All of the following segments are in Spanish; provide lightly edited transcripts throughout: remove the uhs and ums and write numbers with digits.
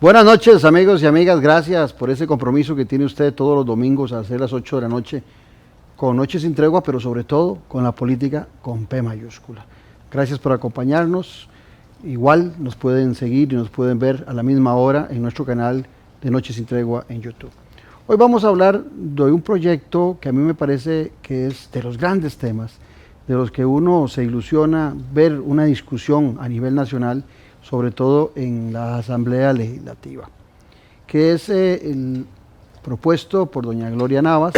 Buenas noches, amigos y amigas. Gracias por ese compromiso que tiene usted todos los domingos a hacer las 8 de la noche con Noche Sin Tregua, pero sobre todo con la política con P mayúscula. Gracias por acompañarnos. Igual nos pueden seguir y nos pueden ver a la misma hora en nuestro canal de Noche Sin Tregua en YouTube. Hoy vamos a hablar de un proyecto que a mí me parece que es de los grandes temas, de los que uno se ilusiona ver una discusión a nivel nacional, sobre todo en la Asamblea Legislativa, que es el propuesto por doña Gloria Navas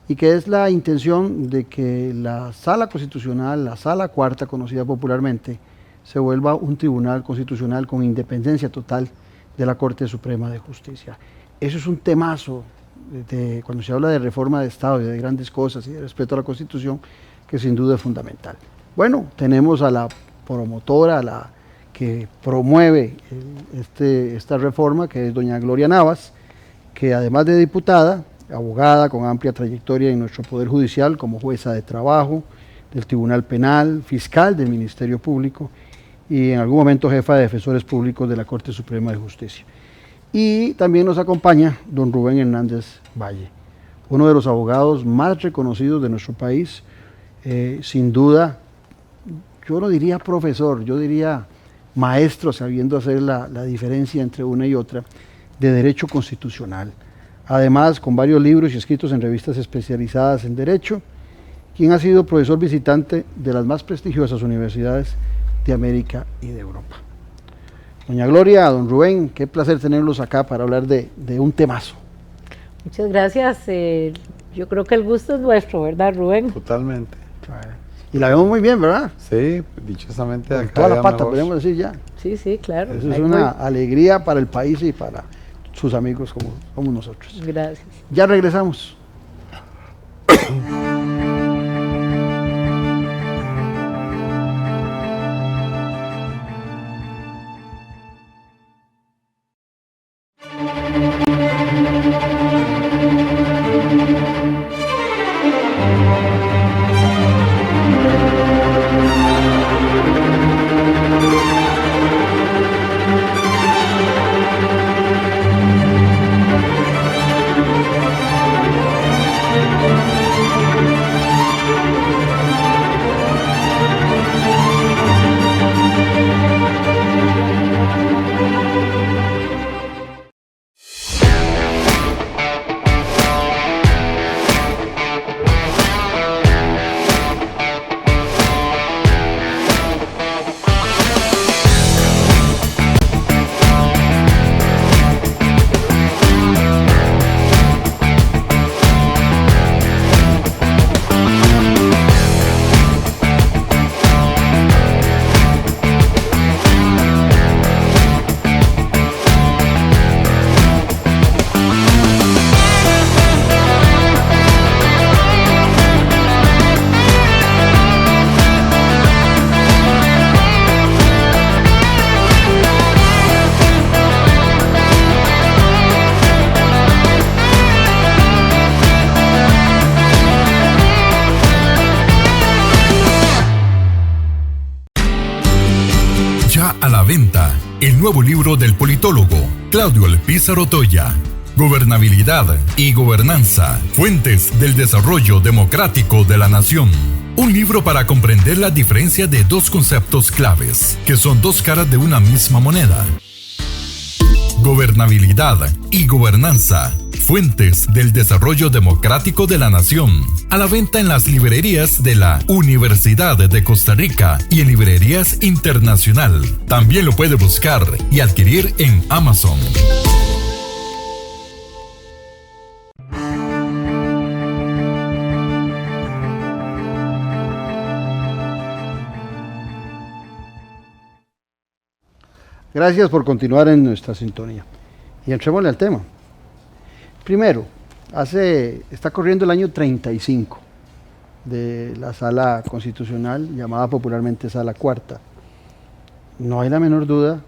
y que es la intención de que la Sala Constitucional, la Sala Cuarta, conocida popularmente, se vuelva un tribunal constitucional con independencia total de la Corte Suprema de Justicia. Eso es un temazo cuando se habla de reforma de Estado y de grandes cosas y de respeto a la Constitución, que sin duda es fundamental. Bueno, tenemos a la promotora, a la que promueve esta reforma, que es doña Gloria Navas, que además de diputada, abogada con amplia trayectoria en nuestro Poder Judicial como jueza de trabajo, del Tribunal Penal, fiscal del Ministerio Público y en algún momento jefa de defensores públicos de la Corte Suprema de Justicia. Y también nos acompaña don Rubén Hernández Valle, uno de los abogados más reconocidos de nuestro país, sin duda, yo no diría profesor, yo diría maestro, sabiendo hacer la diferencia entre una y otra, de derecho constitucional. Además, con varios libros y escritos en revistas especializadas en derecho, quien ha sido profesor visitante de las más prestigiosas universidades de América y de Europa. Doña Gloria, don Rubén, qué placer tenerlos acá para hablar de un temazo. Muchas gracias. Yo creo que el gusto es nuestro, ¿verdad, Rubén? Totalmente. Y la vemos muy bien, ¿verdad? Sí, dichosamente con acá toda la pata, mejor. podemos decir ya. Sí, sí, claro. Eso es una alegría para el país y para sus amigos como nosotros. Gracias. Ya regresamos. El nuevo libro del politólogo Claudio Alpizar Otoya, Gobernabilidad y Gobernanza, Fuentes del Desarrollo Democrático de la Nación. Un libro para comprender la diferencia de dos conceptos claves, que son dos caras de una misma moneda. Gobernabilidad y Gobernanza, Fuentes del Desarrollo Democrático de la Nación. A la venta en las librerías de la Universidad de Costa Rica y en librerías internacional. También lo puede buscar y adquirir en Amazon. Gracias por continuar en nuestra sintonía. Y entrémosle al tema. Primero, está corriendo el año 35 de la Sala Constitucional, llamada popularmente Sala Cuarta. No hay la menor duda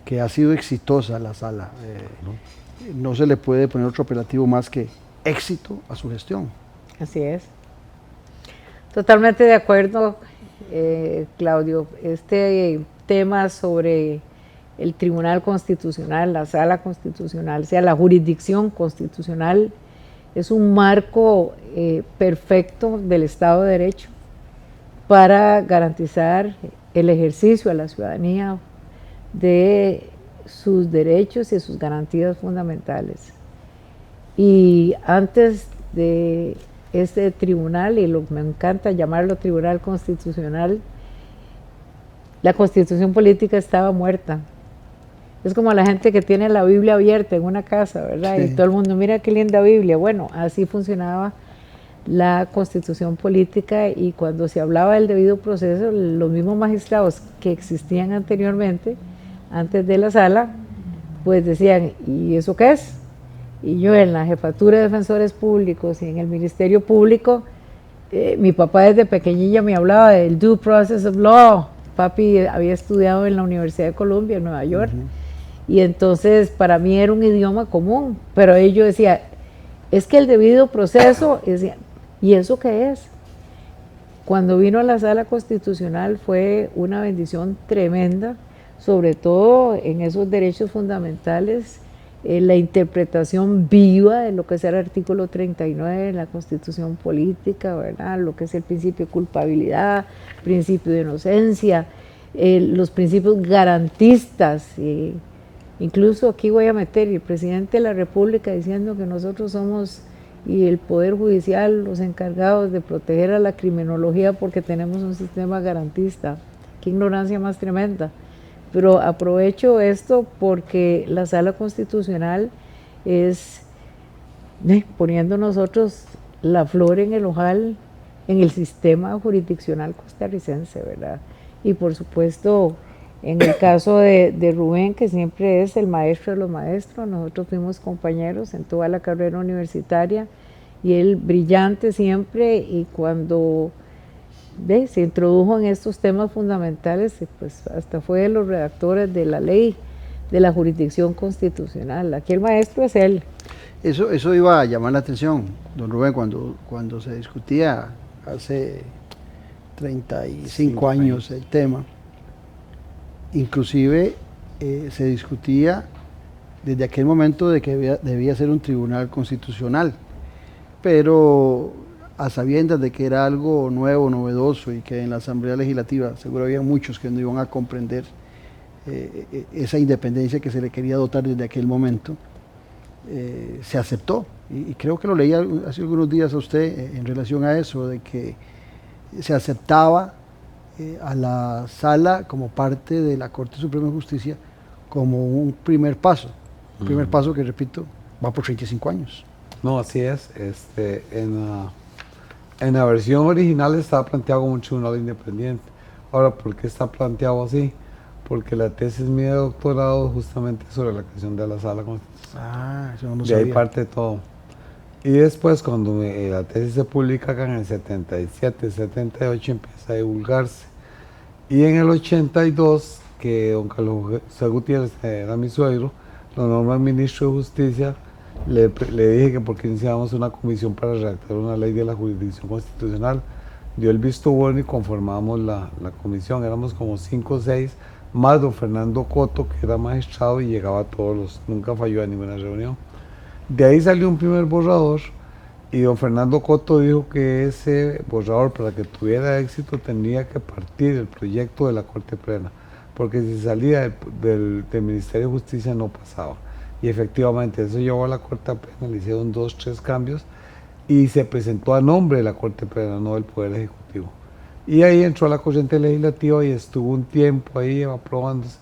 que ha sido exitosa la sala. No se le puede poner otro apelativo más que éxito a su gestión. Así es. Totalmente de acuerdo, Claudio. Este tema sobre el Tribunal Constitucional, la Sala Constitucional, sea la jurisdicción constitucional, es un marco perfecto del Estado de Derecho para garantizar el ejercicio a la ciudadanía de sus derechos y sus garantías fundamentales. Y antes de este tribunal, y me encanta llamarlo Tribunal Constitucional, la Constitución política estaba muerta. Es como la gente que tiene la Biblia abierta en una casa, ¿verdad? Sí. Y todo el mundo, mira qué linda Biblia. Bueno, así funcionaba la Constitución política, y cuando se hablaba del debido proceso, los mismos magistrados que existían anteriormente, antes de la sala, pues decían, ¿y eso qué es? Y yo en la Jefatura de Defensores Públicos y en el Ministerio Público, mi papá desde pequeñilla me hablaba del due process of law. Papi había estudiado en la Universidad de Columbia, en Nueva York, y entonces para mí era un idioma común, pero ahí yo decía, es que el debido proceso, y decía, ¿y eso qué es? Cuando vino a la Sala Constitucional fue una bendición tremenda, sobre todo en esos derechos fundamentales, la interpretación viva de lo que es el artículo 39 de la Constitución política, ¿verdad? Lo que es el principio de culpabilidad, principio de inocencia, los principios garantistas, incluso aquí voy a meter el presidente de la República diciendo que nosotros somos, y el Poder Judicial, los encargados de proteger a la criminología porque tenemos un sistema garantista. Qué ignorancia más tremenda. Pero aprovecho esto porque la Sala Constitucional es poniendo nosotros la flor en el ojal en el sistema jurisdiccional costarricense, ¿verdad? Y por supuesto, en el caso de Rubén, que siempre es el maestro de los maestros, nosotros fuimos compañeros en toda la carrera universitaria, y él brillante siempre, y cuando se introdujo en estos temas fundamentales, pues hasta fue de los redactores de la ley de la jurisdicción constitucional. Aquí el maestro es él. Eso iba a llamar la atención, don Rubén, cuando se discutía hace 35 años el tema. Inclusive se discutía desde aquel momento de que debía ser un tribunal constitucional, pero a sabiendas de que era algo nuevo, novedoso, y que en la Asamblea Legislativa seguro había muchos que no iban a comprender esa independencia que se le quería dotar desde aquel momento, se aceptó. Y creo que lo leí hace algunos días a usted en relación a eso, de que se aceptaba a la sala como parte de la Corte Suprema de Justicia como un primer paso. Un primer paso que, repito, va por 35 años. No, así es. En la versión original estaba planteado como un tribunal independiente. Ahora, ¿por qué está planteado así? Porque la tesis mía de doctorado justamente sobre la creación de la Sala Constitucional. Eso no lo sabía. De ahí parte todo. Y después, cuando la tesis se publica acá en el 77, 78, empieza a divulgarse. Y en el 82, que don Carlos José Gutiérrez era mi suegro, lo nombra ministro de Justicia, le dije que por qué iniciábamos una comisión para redactar una ley de la jurisdicción constitucional. Dio el visto bueno y conformamos la comisión. Éramos como 5 o 6, más don Fernando Coto, que era magistrado y llegaba a nunca falló a ninguna reunión. De ahí salió un primer borrador, y don Fernando Coto dijo que ese borrador, para que tuviera éxito, tenía que partir del proyecto de la Corte Plena, porque si salía del Ministerio de Justicia no pasaba. Y efectivamente eso llevó a la Corte Plena, le hicieron 2 o 3 cambios, y se presentó a nombre de la Corte Plena, no del Poder Ejecutivo. Y ahí entró a la corriente legislativa y estuvo un tiempo ahí aprobándose.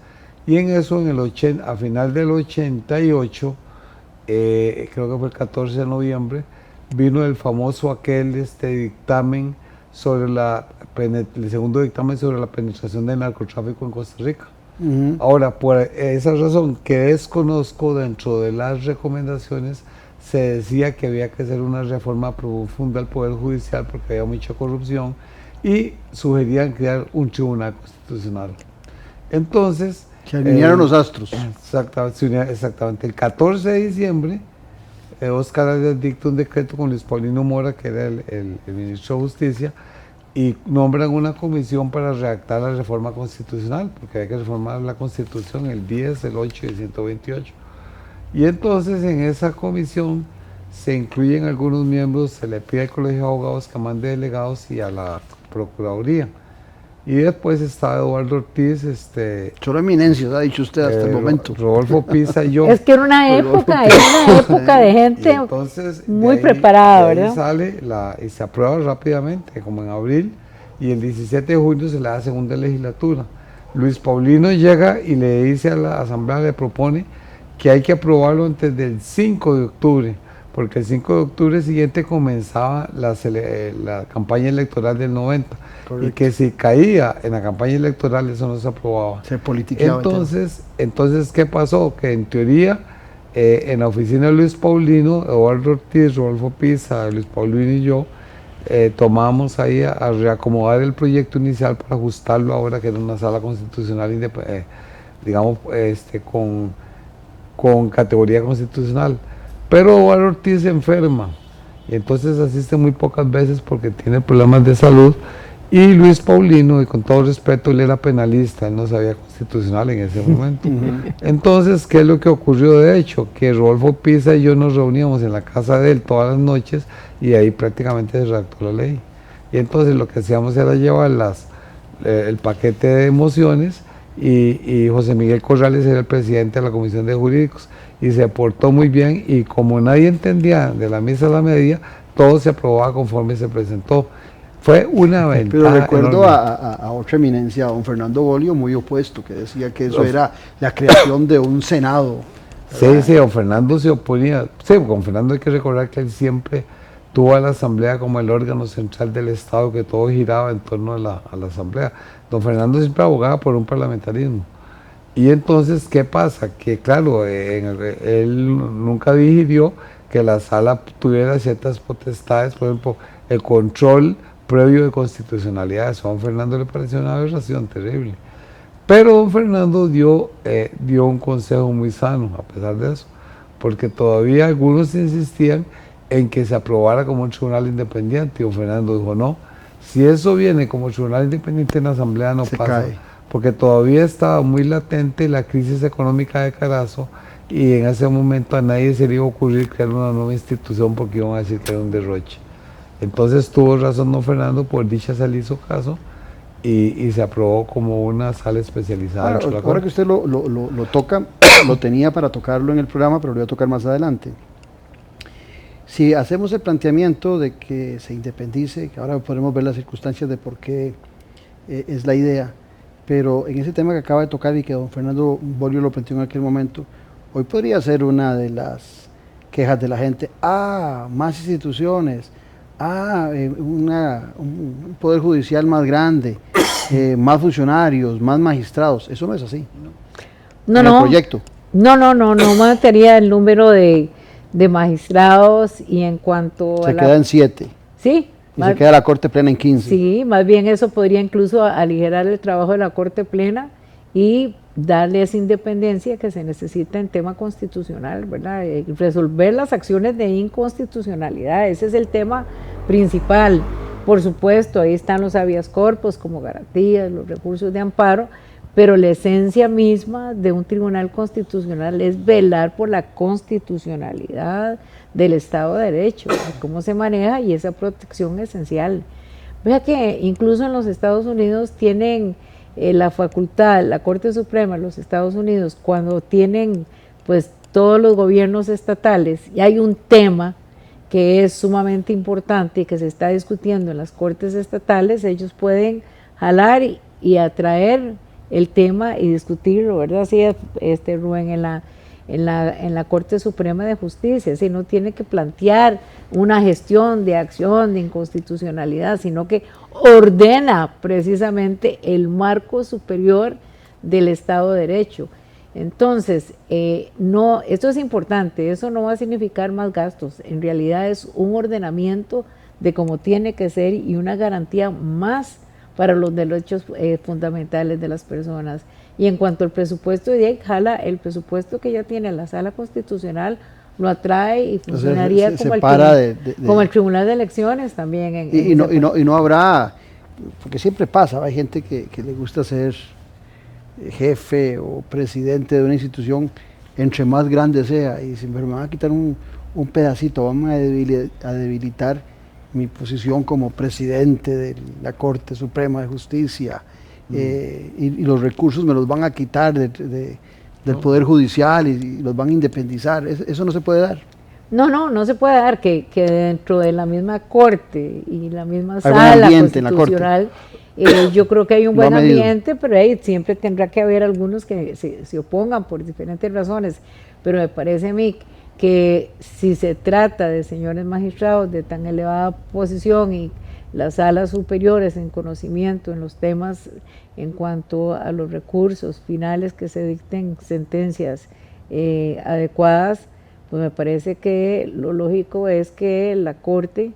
Y en eso, a final del 88, creo que fue el 14 de noviembre, vino el famoso dictamen sobre el segundo dictamen sobre la penetración del narcotráfico en Costa Rica. Ahora, por esa razón que desconozco, dentro de las recomendaciones se decía que había que hacer una reforma profunda al Poder Judicial porque había mucha corrupción, y sugerían crear un tribunal constitucional. Entonces, se alinearon los astros. Exactamente. El 14 de diciembre, Óscar Arias dicta un decreto con Luis Paulino Mora, que era el ministro de Justicia, y nombran una comisión para redactar la reforma constitucional, porque hay que reformar la Constitución el 10, el 8 y el 128. Y entonces en esa comisión se incluyen algunos miembros, se le pide al Colegio de Abogados que mande delegados y a la Procuraduría. Y después está Eduardo Ortiz, Solo eminencias, ha dicho usted hasta el momento. Rodolfo Pisa y yo. Es que era una época de gente entonces, muy de ahí, preparada, de ahí ¿verdad? sale y se aprueba rápidamente, como en abril, y el 17 de junio se le da segunda legislatura. Luis Paulino llega y le dice a la Asamblea, le propone que hay que aprobarlo antes del 5 de octubre, porque el 5 de octubre siguiente comenzaba la campaña electoral del 90. Correcto. Y que si caía en la campaña electoral eso no se aprobaba. Se politiqueaba. Entonces, ¿qué pasó? Que en teoría, en la oficina de Luis Paulino, Eduardo Ortiz, Rodolfo Pisa, Luis Paulino y yo, tomamos ahí a reacomodar el proyecto inicial para ajustarlo ahora que era una sala constitucional, digamos, con categoría constitucional. Pero Eduardo Ortiz se enferma y entonces asiste muy pocas veces porque tiene problemas de salud. Y Luis Paulino, y con todo respeto, él era penalista, él no sabía constitucional en ese momento. Entonces, ¿qué es lo que ocurrió de hecho? Que Rodolfo Pisa y yo nos reuníamos en la casa de él todas las noches y ahí prácticamente se redactó la ley. Y entonces lo que hacíamos era llevar el paquete de mociones y José Miguel Corrales era el presidente de la Comisión de Jurídicos y se portó muy bien y como nadie entendía de la misa a la media, todo se aprobaba conforme se presentó. Fue una ventaja. Pero recuerdo a otra eminencia, a don Fernando Bolio, muy opuesto, que decía que eso era la creación de un Senado. Sí, don Fernando se oponía. Sí, con Fernando hay que recordar que él siempre tuvo a la Asamblea como el órgano central del Estado, que todo giraba en torno a la Asamblea. Don Fernando siempre abogaba por un parlamentarismo. Y entonces, ¿qué pasa? Que claro, él nunca digirió que la sala tuviera ciertas potestades, por ejemplo, el control previo de constitucionalidad. Eso a don Fernando le pareció una aberración terrible. Pero don Fernando dio un consejo muy sano a pesar de eso, porque todavía algunos insistían en que se aprobara como un tribunal independiente y don Fernando dijo no, si eso viene como tribunal independiente en la Asamblea no pasa, cae. Porque todavía estaba muy latente la crisis económica de Carazo y en ese momento a nadie se le iba a ocurrir crear una nueva institución porque iban a decir que era un derroche. Entonces tuvo razón don Fernando, por dicha se le hizo caso y se aprobó como una sala especializada. Ahora que usted lo toca, lo tenía para tocarlo en el programa, pero lo voy a tocar más adelante. Si hacemos el planteamiento de que se independice, que ahora podemos ver las circunstancias de por qué es la idea, pero en ese tema que acaba de tocar y que don Fernando Bolio lo planteó en aquel momento, hoy podría ser una de las quejas de la gente, más instituciones, un poder judicial más grande, más funcionarios, más magistrados. Eso no es así, ¿no? En el proyecto. No mataría el número de magistrados y en cuanto se queda en 7. Sí. Y se queda la Corte Plena en 15. Sí, más bien eso podría incluso aligerar el trabajo de la Corte Plena y darle esa independencia que se necesita en tema constitucional, ¿verdad? Resolver las acciones de inconstitucionalidad, ese es el tema principal. Por supuesto, ahí están los habeas corpus como garantías, los recursos de amparo, pero la esencia misma de un tribunal constitucional es velar por la constitucionalidad del Estado de Derecho, cómo se maneja y esa protección esencial. Vea que incluso en los Estados Unidos tienen la facultad, la Corte Suprema de los Estados Unidos, cuando tienen pues todos los gobiernos estatales y hay un tema que es sumamente importante y que se está discutiendo en las cortes estatales, ellos pueden jalar y atraer el tema y discutirlo, ¿verdad? Así es, Rubén, en la Corte Suprema de Justicia, si no tiene que plantear una gestión de acción de inconstitucionalidad, sino que ordena precisamente el marco superior del Estado de Derecho. Entonces, esto es importante, eso no va a significar más gastos, en realidad es un ordenamiento de cómo tiene que ser y una garantía más para los derechos fundamentales de las personas. Y en cuanto al presupuesto de DIEC, jala el presupuesto que ya tiene la Sala Constitucional, lo atrae y funcionaría como el Tribunal de Elecciones también. Y no habrá porque siempre pasa, hay gente que le gusta ser jefe o presidente de una institución, entre más grande sea, y si me van a quitar un pedacito, vamos a debilitar mi posición como presidente de la Corte Suprema de Justicia, y los recursos me los van a quitar del Poder Judicial y los van a independizar. Eso no se puede dar. No se puede dar que dentro de la misma Corte y la misma sala constitucional, yo creo que hay un buen ambiente, pero siempre tendrá que haber algunos que se opongan por diferentes razones. Pero me parece a mí que si se trata de señores magistrados de tan elevada posición y las salas superiores en conocimiento en los temas en cuanto a los recursos finales que se dicten sentencias adecuadas, pues me parece que lo lógico es que la Corte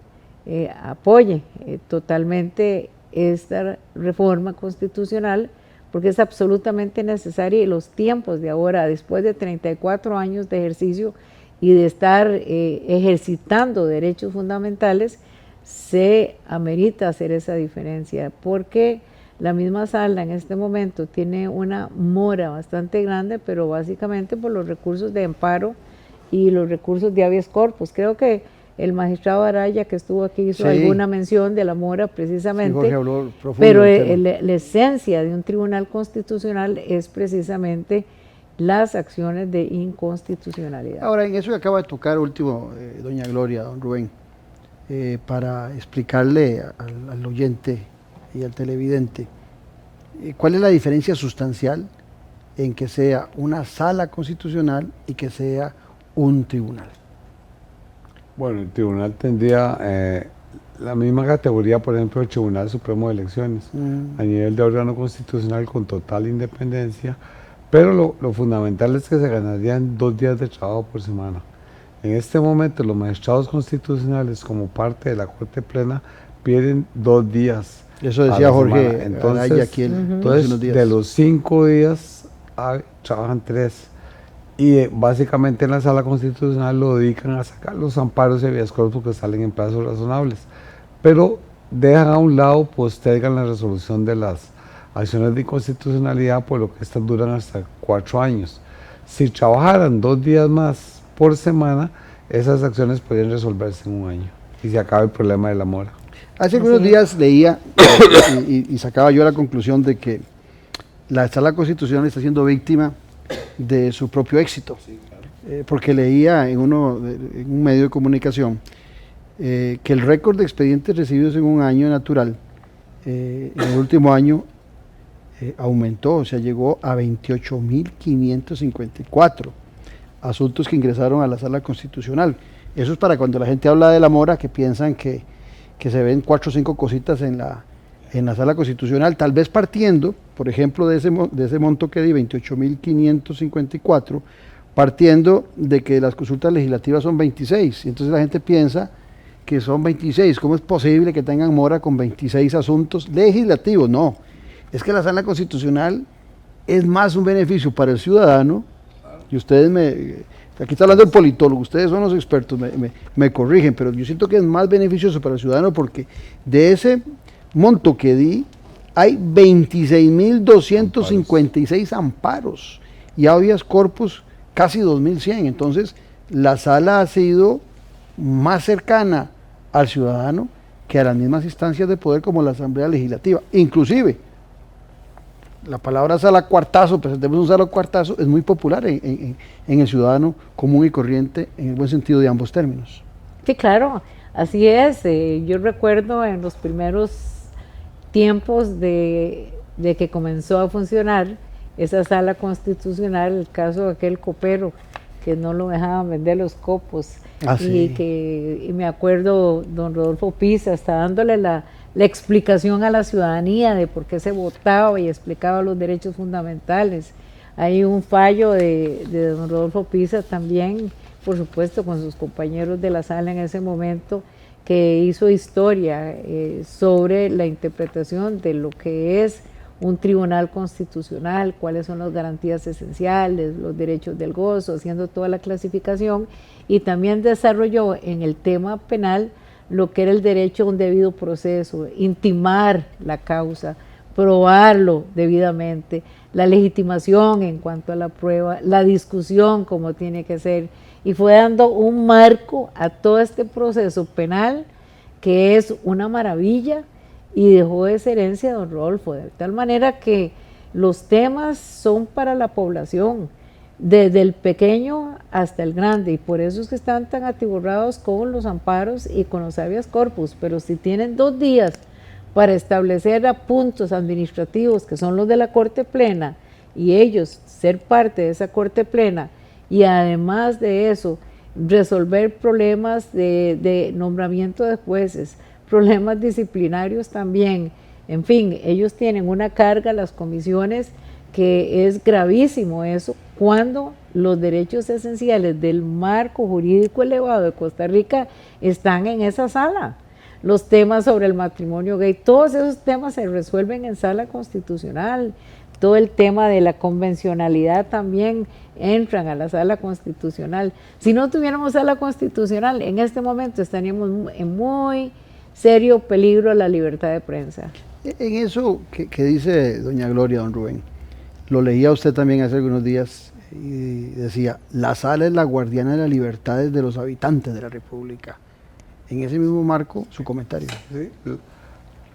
apoye totalmente esta reforma constitucional, porque es absolutamente necesaria y los tiempos de ahora, después de 34 años de ejercicio y de estar ejercitando derechos fundamentales, se amerita hacer esa diferencia, porque la misma sala en este momento tiene una mora bastante grande, pero básicamente por los recursos de amparo y los recursos de habeas corpus. Creo que el magistrado Araya, que estuvo aquí, hizo alguna mención de la mora precisamente, Jorge habló profundo pero del la esencia de un tribunal constitucional es precisamente las acciones de inconstitucionalidad. Ahora, en eso que acaba de tocar último, doña Gloria, don Rubén, para explicarle al oyente y al televidente, ¿cuál es la diferencia sustancial en que sea una sala constitucional y que sea un tribunal? Bueno, el tribunal tendría la misma categoría, por ejemplo, el Tribunal Supremo de Elecciones, a nivel de órgano constitucional con total independencia, pero lo fundamental es que se ganarían 2 días de trabajo por semana. En este momento los magistrados constitucionales, como parte de la Corte Plena, piden 2 días. Eso decía Jorge entonces, aquí entonces de los 5 días trabajan 3. Y básicamente en la sala constitucional lo dedican a sacar los amparos y habeas corpus que salen en plazos razonables. Pero dejan a un lado, postergan la resolución de las acciones de inconstitucionalidad, por lo que estas duran hasta 4 años. Si trabajaran 2 días más por semana, esas acciones podrían resolverse en 1 año y se acaba el problema de la mora. Hace algunos días leía y sacaba yo la conclusión de que la sala constitucional está siendo víctima de su propio éxito, porque leía en un medio de comunicación que el récord de expedientes recibidos en un año natural, en el último año, aumentó, o sea, llegó a 28.554 asuntos que ingresaron a la sala constitucional. Eso es para cuando la gente habla de la mora, que piensan que se ven 4 o 5 cositas en la sala constitucional, tal vez partiendo, por ejemplo, de ese monto que di, 28.554, partiendo de que las consultas legislativas son 26, y entonces la gente piensa que son 26, ¿cómo es posible que tengan mora con 26 asuntos legislativos? No, es que la sala constitucional es más un beneficio para el ciudadano, y ustedes aquí está hablando el politólogo, ustedes son los expertos, me corrigen, pero yo siento que es más beneficioso para el ciudadano porque de ese monto que di, hay 26.256 amparos y habeas corpus casi 2.100. Entonces, la sala ha sido más cercana al ciudadano que a las mismas instancias de poder como la Asamblea Legislativa. Inclusive, la palabra sala cuartazo, presentemos un sala cuartazo, es muy popular en el ciudadano común y corriente, en el buen sentido de ambos términos. Sí, claro, así es. Yo recuerdo en los primeros tiempos de que comenzó a funcionar esa sala constitucional, el caso de aquel copero que no lo dejaban vender los copos, y me acuerdo don Rodolfo Pisa está dándole la explicación a la ciudadanía de por qué se votaba y explicaba los derechos fundamentales. Hay un fallo de don Rodolfo Pisa también, por supuesto con sus compañeros de la sala en ese momento, que hizo historia sobre la interpretación de lo que es un tribunal constitucional, cuáles son las garantías esenciales, los derechos del gozo, haciendo toda la clasificación, y también desarrolló en el tema penal lo que era el derecho a un debido proceso, intimar la causa, probarlo debidamente, la legitimación en cuanto a la prueba, la discusión como tiene que ser, y fue dando un marco a todo este proceso penal que es una maravilla y dejó esa herencia de don Rodolfo, de tal manera que los temas son para la población, desde el pequeño hasta el grande, y por eso es que están tan atiborrados con los amparos y con los habeas corpus, pero si tienen 2 días para establecer puntos administrativos que son los de la Corte Plena y ellos ser parte de esa Corte Plena y además de eso resolver problemas de nombramiento de jueces, problemas disciplinarios también, en fin, ellos tienen una carga, las comisiones, que es gravísimo eso, cuando los derechos esenciales del marco jurídico elevado de Costa Rica están en esa sala. Los temas sobre el matrimonio gay, todos esos temas se resuelven en sala constitucional, todo el tema de la convencionalidad también entran a la sala constitucional. Si no tuviéramos sala constitucional, en este momento estaríamos en muy serio peligro a la libertad de prensa. En eso que dice doña Gloria, don Rubén, lo leía usted también hace algunos días y decía, la sala es la guardiana de las libertades de los habitantes de la República. En ese mismo marco, su comentario. Sí.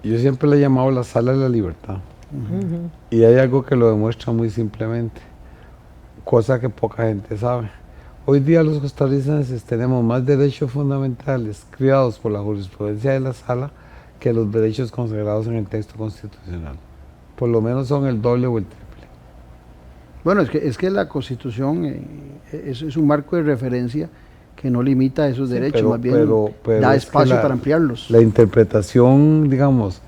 Yo siempre le he llamado la sala de la libertad. Y hay algo que lo demuestra muy simplemente, cosa que poca gente sabe. Hoy día los costarricenses tenemos más derechos fundamentales criados por la jurisprudencia de la sala que los derechos consagrados en el texto constitucional. Por lo menos son el doble o el triple. Bueno, es que la Constitución es un marco de referencia que no limita esos derechos, más bien da espacio para ampliarlos. La interpretación, digamos,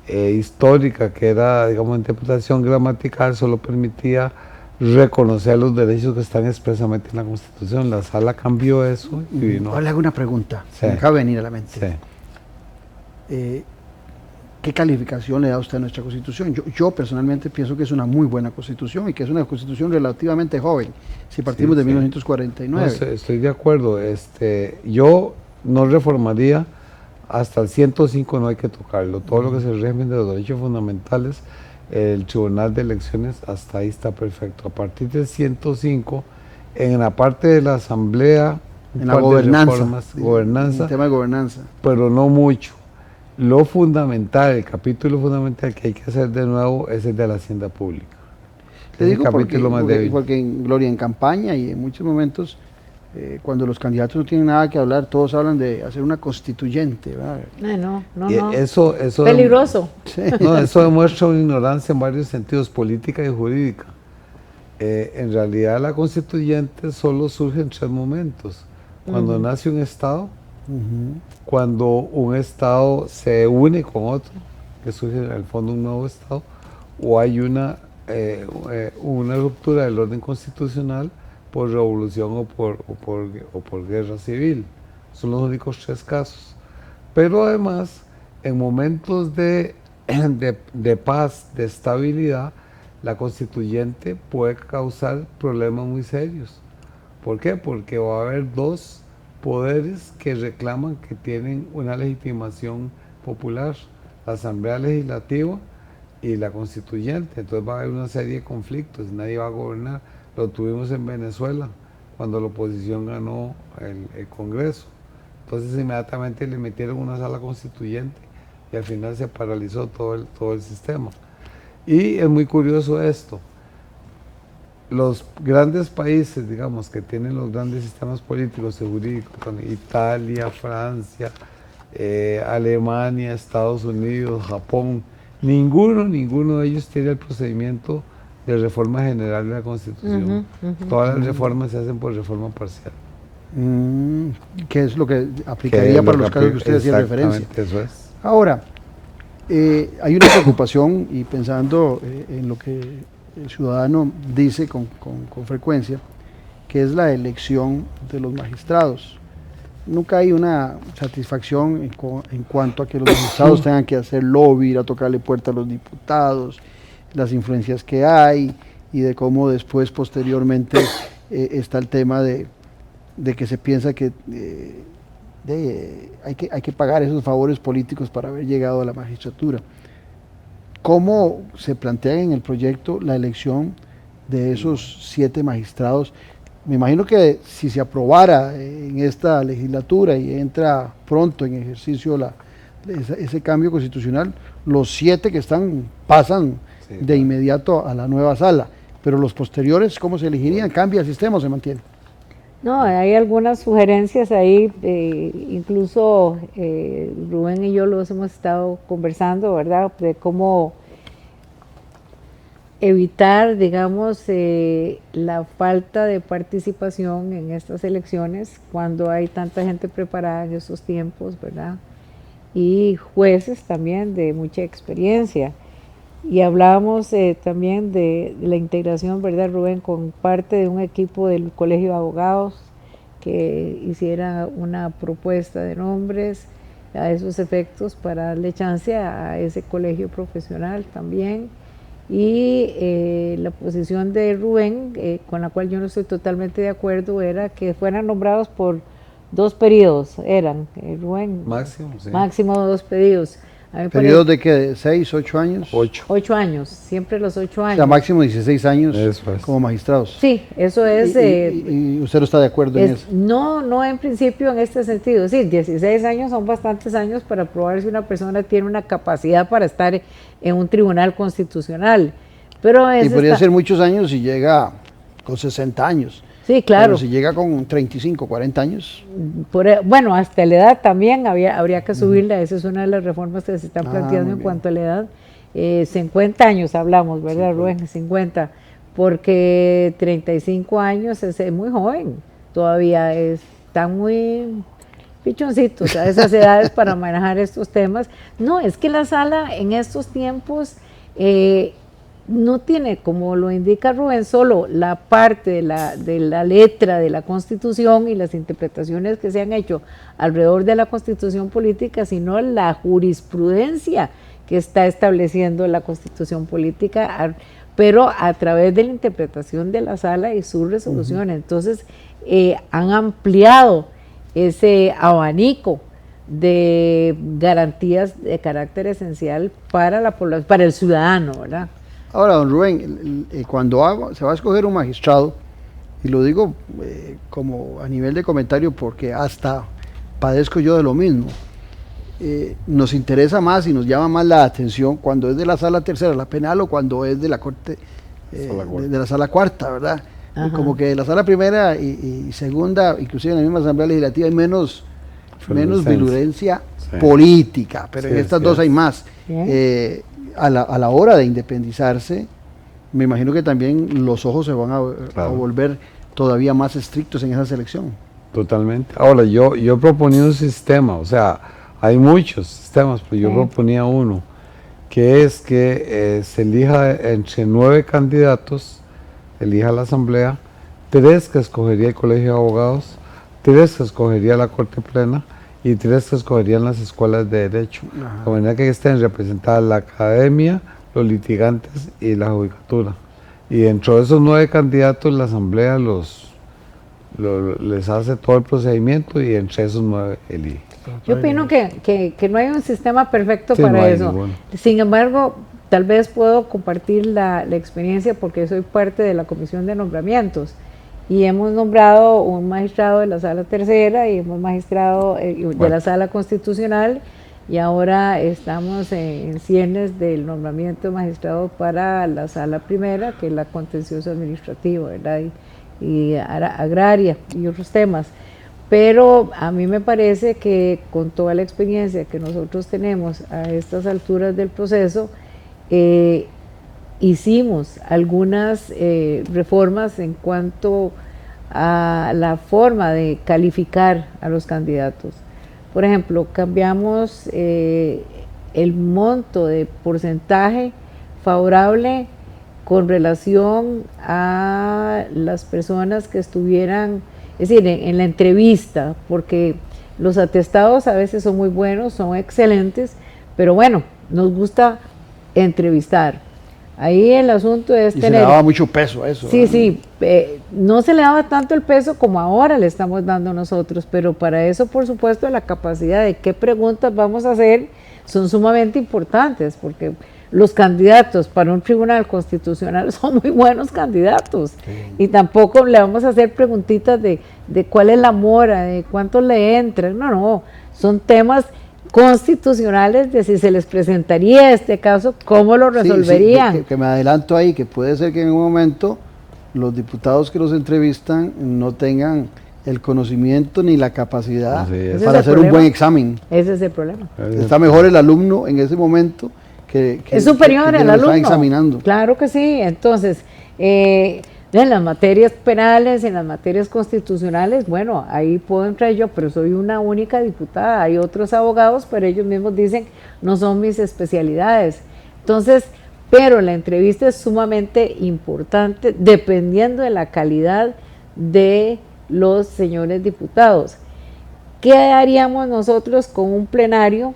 histórica, que era, digamos, interpretación gramatical, solo permitía reconocer los derechos que están expresamente en la Constitución. La sala cambió eso y vino. Ahora le hago una pregunta, Sí. me acaba de venir a la mente. Sí. ¿Qué calificación le da usted a nuestra Constitución? Yo personalmente pienso que es una muy buena Constitución y que es una Constitución relativamente joven, si partimos de 1949. No, estoy de acuerdo. Yo no reformaría hasta el 105, no hay que tocarlo. Todo lo que es el régimen de los derechos fundamentales, el Tribunal de Elecciones, hasta ahí está perfecto. A partir del 105, en la parte de la Asamblea, en la gobernanza, gobernanza, el tema de gobernanza, pero no mucho. Lo fundamental, el capítulo fundamental que hay que hacer de nuevo es el de la hacienda pública. Le digo porque en Gloria, en campaña y en muchos momentos, cuando los candidatos no tienen nada que hablar, todos hablan de hacer una constituyente, ¿verdad? No. Eso peligroso. No, eso demuestra una ignorancia en varios sentidos, política y jurídica. En realidad la constituyente solo surge en 3 momentos. Cuando nace un Estado, cuando un Estado se une con otro, que surge en el fondo un nuevo Estado, o hay una ruptura del orden constitucional por revolución o por guerra civil. Son los únicos 3 casos. Pero además, en momentos de paz, de estabilidad, la constituyente puede causar problemas muy serios. ¿Por qué? Porque va a haber 2 poderes que reclaman que tienen una legitimación popular, la Asamblea Legislativa y la Constituyente. Entonces va a haber una serie de conflictos, nadie va a gobernar. Lo tuvimos en Venezuela, cuando la oposición ganó el Congreso. Entonces inmediatamente le metieron una sala constituyente y al final se paralizó todo el sistema. Y es muy curioso esto. Los grandes países, digamos, que tienen los grandes sistemas políticos y jurídicos, Italia, Francia, Alemania, Estados Unidos, Japón, ninguno de ellos tiene el procedimiento de reforma general de la Constitución. Todas las reformas se hacen por reforma parcial. ¿Qué es lo que aplicaría para los casos que usted hacía referencia? Eso es. Ahora, hay una preocupación, y pensando en lo que el ciudadano dice con frecuencia, que es la elección de los magistrados. Nunca hay una satisfacción en cuanto a que los magistrados tengan que hacer lobby, ir a tocarle puerta a los diputados, las influencias que hay, y de cómo después, posteriormente, está el tema de que se piensa que hay que pagar esos favores políticos para haber llegado a la magistratura. ¿Cómo se plantea en el proyecto la elección de esos 7 magistrados? Me imagino que si se aprobara en esta legislatura y entra pronto en ejercicio ese cambio constitucional, los 7 que están pasan de inmediato a la nueva sala, pero los posteriores, ¿cómo se elegirían? ¿Cambia el sistema o se mantiene? No, hay algunas sugerencias ahí, incluso Rubén y yo los hemos estado conversando, ¿verdad?, de cómo evitar, digamos, la falta de participación en estas elecciones cuando hay tanta gente preparada en estos tiempos, ¿verdad? Y jueces también de mucha experiencia. Y hablábamos también de la integración, ¿verdad, Rubén?, con parte de un equipo del Colegio de Abogados que hiciera una propuesta de nombres a esos efectos para darle chance a ese colegio profesional también. Y la posición de Rubén, con la cual yo no estoy totalmente de acuerdo, era que fueran nombrados por 2 periodos, Rubén. Máximo, sí. Máximo 2 periodos. ¿Periodos de qué? ¿6, 8 años? 8 años, siempre los 8 años. O sea, máximo 16 años Eso es. como magistrados. Sí, eso es... ¿Y usted no está de acuerdo en eso? No en principio en este sentido. Sí, 16 años son bastantes años para probar si una persona tiene una capacidad para estar en un tribunal constitucional. Pero y podría ser muchos años si llega con 60 años. Sí, claro. Pero si llega con 35, 40 años. Bueno, hasta la edad también habría que subirla. Esa es una de las reformas que se están planteando en cuanto a la edad. 50 años hablamos, ¿verdad, Rubén? 50. Porque 35 años es muy joven. Todavía están muy pichoncitos a esas edades para manejar estos temas. No, es que la sala en estos tiempos... no tiene, como lo indica Rubén, solo la parte de la letra de la Constitución y las interpretaciones que se han hecho alrededor de la Constitución política, sino la jurisprudencia que está estableciendo la Constitución política, pero a través de la interpretación de la sala y sus resoluciones. Entonces, han ampliado ese abanico de garantías de carácter esencial para la población, para el ciudadano, ¿verdad? Ahora, don Rubén, cuando se va a escoger un magistrado, y lo digo como a nivel de comentario porque hasta padezco yo de lo mismo, nos interesa más y nos llama más la atención cuando es de la sala tercera, la penal, o cuando es de la corte, de la sala cuarta, ¿verdad? Como que de la sala primera y segunda, inclusive en la misma asamblea legislativa, hay menos virulencia política, pero en estas dos hay más. A la hora de independizarse, me imagino que también los ojos se van a volver todavía más estrictos en esa selección. Totalmente. Ahora, yo proponía un sistema, o sea, hay muchos sistemas, pero yo proponía uno, que es que se elija entre 9 candidatos, elija la asamblea, 3 que escogería el colegio de abogados, 3 que escogería la corte plena, y 3 que escogerían las escuelas de derecho, de manera que estén representadas la academia, los litigantes y la judicatura. Y dentro de esos 9 candidatos, la asamblea les hace todo el procedimiento y entre esos 9 elige. Yo opino que no hay un sistema perfecto para eso. Sin embargo, tal vez puedo compartir la experiencia porque soy parte de la comisión de nombramientos. Y hemos nombrado un magistrado de la sala tercera y hemos magistrado de la sala constitucional, y ahora estamos en ciernes del nombramiento de magistrado para la sala primera, que es la contencioso administrativo, ¿verdad? Y agraria y otros temas. Pero a mí me parece que con toda la experiencia que nosotros tenemos a estas alturas del proceso, hicimos algunas reformas en cuanto a la forma de calificar a los candidatos. Por ejemplo, cambiamos el monto de porcentaje favorable con relación a las personas que estuvieran, es decir, en la entrevista, porque los atestados a veces son muy buenos, son excelentes, pero bueno, nos gusta entrevistar. Ahí el asunto es Y tener... se le daba mucho peso a eso. Sí, ¿verdad? sí, no se le daba tanto el peso como ahora le estamos dando nosotros, pero para eso, por supuesto, la capacidad de qué preguntas vamos a hacer son sumamente importantes, porque los candidatos para un tribunal constitucional son muy buenos candidatos, y tampoco le vamos a hacer preguntitas de cuál es la mora, de cuánto le entra, no, son temas constitucionales de si se les presentaría este caso, cómo lo resolverían. Sí, que me adelanto ahí, que puede ser que en un momento los diputados que los entrevistan no tengan el conocimiento ni la capacidad para hacer un buen examen. Ese es el problema. Está mejor el alumno en ese momento que es superior que al alumno. Están examinando. Claro que sí. Entonces, en las materias penales, en las materias constitucionales, bueno, ahí puedo entrar yo, pero soy una única diputada. Hay otros abogados, pero ellos mismos dicen, no son mis especialidades. Entonces, pero la entrevista es sumamente importante dependiendo de la calidad de los señores diputados. ¿Qué haríamos nosotros con un plenario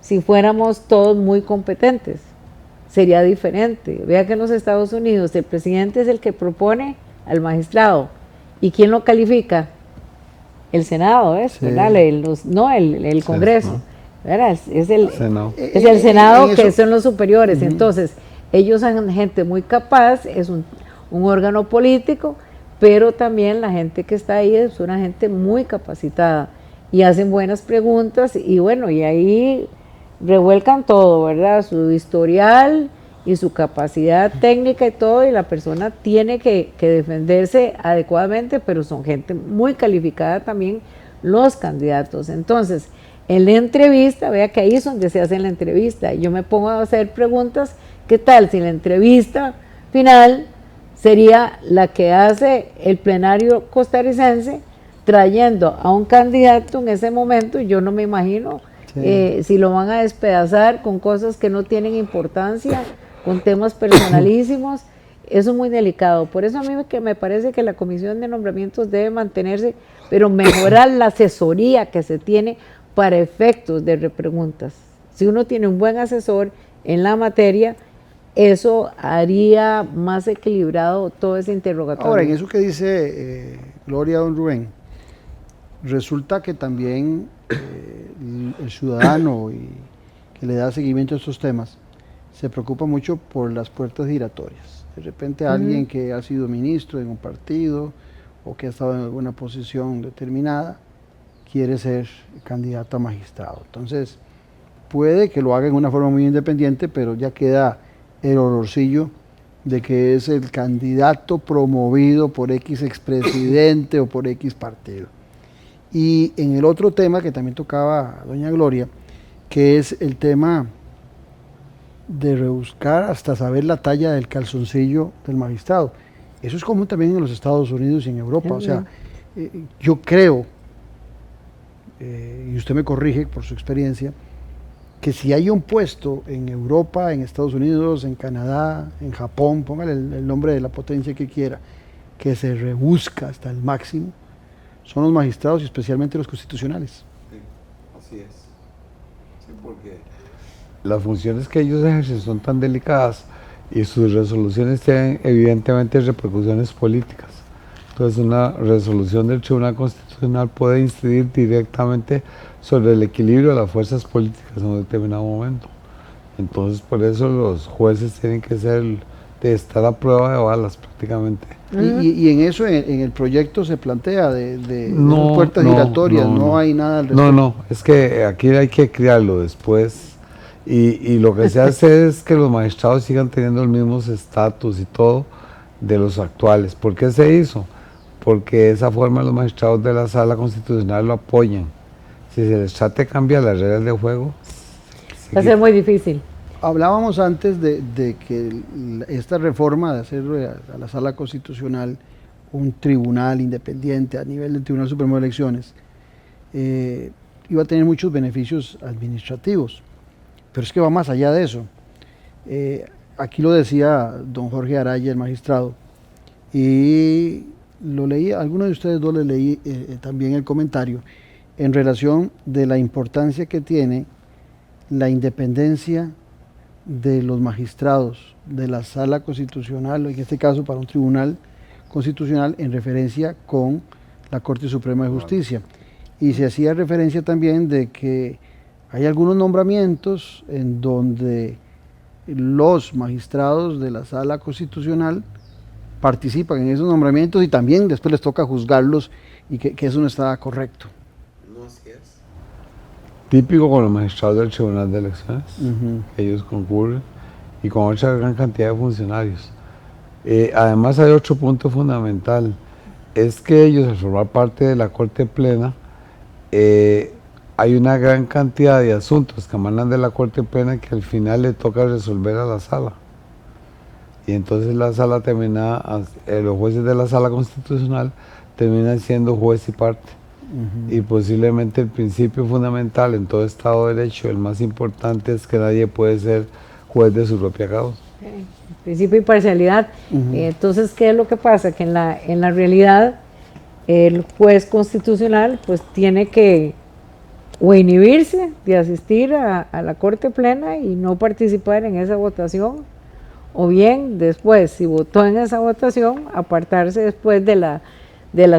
si fuéramos todos muy competentes? Sería diferente. Vea que en los Estados Unidos el presidente es el que propone al magistrado. ¿Y quién lo califica? El Senado, ¿ves? Sí. ¿Verdad? El Congreso. ¿Verdad? Es el Senado que son los superiores. Entonces, ellos son gente muy capaz, es un órgano político, pero también la gente que está ahí es una gente muy capacitada y hacen buenas preguntas y bueno, y ahí revuelcan todo, ¿verdad? Su historial y su capacidad técnica y todo, y la persona tiene que defenderse adecuadamente, pero son gente muy calificada también los candidatos. Entonces, en la entrevista, vea que ahí es donde se hace la entrevista, yo me pongo a hacer preguntas, ¿qué tal si la entrevista final sería la que hace el plenario costarricense trayendo a un candidato en ese momento? Yo no me imagino si lo van a despedazar con cosas que no tienen importancia, con temas personalísimos. Eso es muy delicado. Por eso a mí que me parece que la Comisión de Nombramientos debe mantenerse, pero mejorar la asesoría que se tiene para efectos de repreguntas. Si uno tiene un buen asesor en la materia, eso haría más equilibrado todo ese interrogatorio. Ahora, en eso que dice Gloria, don Rubén, resulta que también el ciudadano que le da seguimiento a estos temas se preocupa mucho por las puertas giratorias. De repente alguien que ha sido ministro en un partido o que ha estado en alguna posición determinada quiere ser candidato a magistrado. Entonces, puede que lo haga en una forma muy independiente, pero ya queda el olorcillo de que es el candidato promovido por X expresidente o por X partido. Y en el otro tema que también tocaba doña Gloria, que es el tema de rebuscar hasta saber la talla del calzoncillo del magistrado. Eso es común también en los Estados Unidos y en Europa. O sea, yo creo, y usted me corrige por su experiencia, que si hay un puesto en Europa, en Estados Unidos, en Canadá, en Japón, póngale el nombre de la potencia que quiera, que se rebusca hasta el máximo, son los magistrados y especialmente los constitucionales. Sí, así es. Sí, porque las funciones que ellos ejercen son tan delicadas y sus resoluciones tienen evidentemente repercusiones políticas. Entonces una resolución del Tribunal Constitucional puede incidir directamente sobre el equilibrio de las fuerzas políticas en un determinado momento. Entonces por eso los jueces tienen que estar a prueba de balas prácticamente. Y en eso, en el proyecto se plantea de puertas giratorias, no hay nada al respecto. No, es que aquí hay que criarlo después y lo que se hace es que los magistrados sigan teniendo el mismo estatus y todo de los actuales. ¿Por qué se hizo? Porque de esa forma los magistrados de la Sala Constitucional lo apoyan. Si se les trata de cambiar las reglas de juego, va a ser muy difícil. Hablábamos antes de que esta reforma de hacer a la Sala Constitucional un tribunal independiente a nivel del Tribunal Supremo de Elecciones iba a tener muchos beneficios administrativos, pero es que va más allá de eso. Aquí lo decía don Jorge Araya, el magistrado, y lo leí, a algunos de ustedes dos les leí también el comentario en relación de la importancia que tiene la independencia de los magistrados de la Sala Constitucional, en este caso para un tribunal constitucional, en referencia con la Corte Suprema de Justicia. Y se hacía referencia también de que hay algunos nombramientos en donde los magistrados de la Sala Constitucional participan en esos nombramientos y también después les toca juzgarlos y que eso no está correcto. No, así es. Típico con los magistrados del Tribunal de Elecciones, ellos concurren, y con otra gran cantidad de funcionarios. Además hay otro punto fundamental, es que ellos, al formar parte de la Corte Plena, hay una gran cantidad de asuntos que emanan de la Corte Plena que al final le toca resolver a la Sala. Y entonces la Sala termina, los jueces de la Sala Constitucional terminan siendo juez y parte. Y posiblemente el principio fundamental en todo Estado de Derecho, el más importante, es que nadie puede ser juez de su propia causa. El principio de imparcialidad. Entonces, ¿qué es lo que pasa? Que en la realidad el juez constitucional pues tiene que o inhibirse de asistir a la Corte Plena y no participar en esa votación, o bien después, si votó en esa votación, apartarse después de la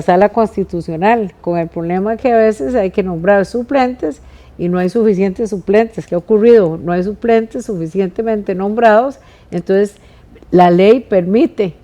Sala Constitucional, con el problema que a veces hay que nombrar suplentes y no hay suficientes suplentes. ¿Qué ha ocurrido? No hay suplentes suficientemente nombrados, entonces la ley permite